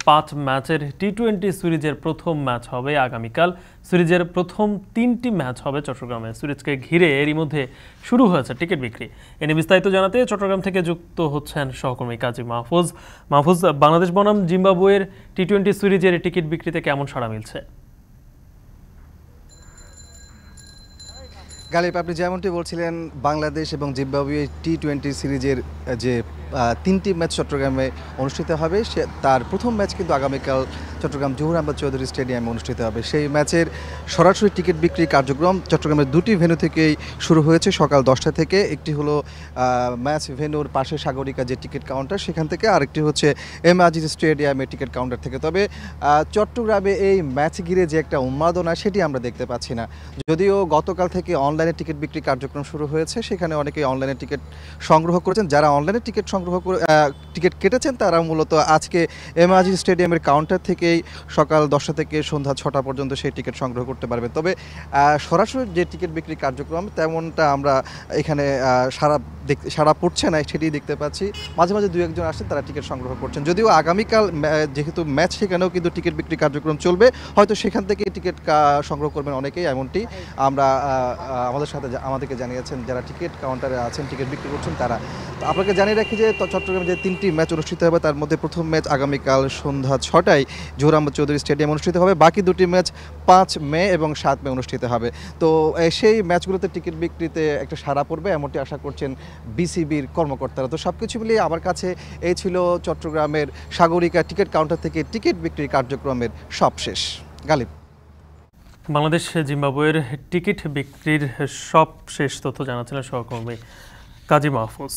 5 ম্যাচের টি-20 সিরিজের প্রথম ম্যাচ হবে আগামীকাল। সিরিজের প্রথম 3টি ম্যাচ হবে চট্টগ্রামে। সিরিজকে ঘিরে এরই মধ্যে শুরু হয়েছে টিকিট বিক্রি। এ নিয়ে বিস্তারিত জানাতে চট্টগ্রাম থেকে যুক্ত হচ্ছেন সহকর্মী কাজী মাহফুজ। মাহফুজ, বাংলাদেশ বনাম জিম্বাবুয়ের টি-20 সিরিজের টিকিট বিক্রিতে কেমন সাড়া মিলছে? গালিব, আপনি যেমনটি বলছিলেন, বাংলাদেশ এবং জিম্বাবুয়ে টি-20 সিরিজের যে 3টি ম্যাচ চট্টগ্রামে অনুষ্ঠিত হবে, তার প্রথম ম্যাচ কিন্তু আগামীকাল চট্টগ্রাম জহুর আহমেদ চৌধুরী স্টেডিয়ামে অনুষ্ঠিত হবে। সেই ম্যাচের সরাসরি টিকিট বিক্রি কার্যক্রম চট্টগ্রামের দুটি ভেন্যু থেকেই শুরু হয়েছে সকাল 10টা থেকে। একটি হলো ম্যাচ ভেন্যুর পাশে সাগরিকা যে টিকিট কাউন্টার, সেখান থেকে, আরেকটি হচ্ছে এম আজিজ স্টেডিয়ামের টিকিট কাউন্টার থেকে। তবে চট্টগ্রামে এই ম্যাচ ঘিরে যে একটা উন্মাদনা, সেটি আমরা দেখতে পাচ্ছি না। যদিও গতকাল থেকে অনলাইনে টিকিট বিক্রি কার্যক্রম শুরু হয়েছে, সেখানে অনেকেই অনলাইনে টিকিট সংগ্রহ করেছেন। যারা অনলাইনে টিকিট কেটেছেন তারা মূলত আজকে এম আজিজ স্টেডিয়ামের কাউন্টার থেকেই সকাল 10টা থেকে সন্ধ্যা 6টা পর্যন্ত সেই টিকিট সংগ্রহ করতে পারবেন। তবে সরাসরি যে টিকিট বিক্রি কার্যক্রম, তেমনটা আমরা এখানে সারা পড়ছে না, সেটি দেখতে পাচ্ছি। মাঝে মাঝে দু একজন আসছেন, তারা টিকিট সংগ্রহ করছেন। যদিও আগামীকাল যেহেতু ম্যাচ, সেখানেও কিন্তু টিকিট বিক্রি কার্যক্রম চলবে। হয়তো সেখান থেকে টিকিট সংগ্রহ করবেন অনেকেই, এমনটি আমরা আমাদেরকে জানিয়েছেন যারা টিকিট কাউন্টারে আছেন, টিকিট বিক্রি করছেন তারা। তো আপনাকে জানিয়ে রাখি যে চট্টগ্রামে যে 3টি ম্যাচ অনুষ্ঠিত হবে, তার মধ্যে প্রথম ম্যাচ আগামীকাল সন্ধ্যা 6টায় জহুর আহমেদ চৌধুরী স্টেডিয়াম অনুষ্ঠিত হবে। বাকি দুটি ম্যাচ 5 মে এবং 7 মে অনুষ্ঠিত হবে। তো সেই ম্যাচগুলোতে টিকিট বিক্রিতে একটা সাড়া পড়বে, এমনটি আশা করছেন বিসিবির কর্মকর্তারা। তো সব কিছু মিলিয়ে আমার কাছে এই ছিল চট্টগ্রামের সাগরিকা টিকিট কাউন্টার থেকে টিকিট বিক্রির কার্যক্রমের সবশেষ। গালিব, বাংলাদেশ জিম্বাবুয়ের টিকিট বিক্রির সব শেষ তথ্য জানাচ্ছিলেন সহকর্মী কাজী মাহফুজ।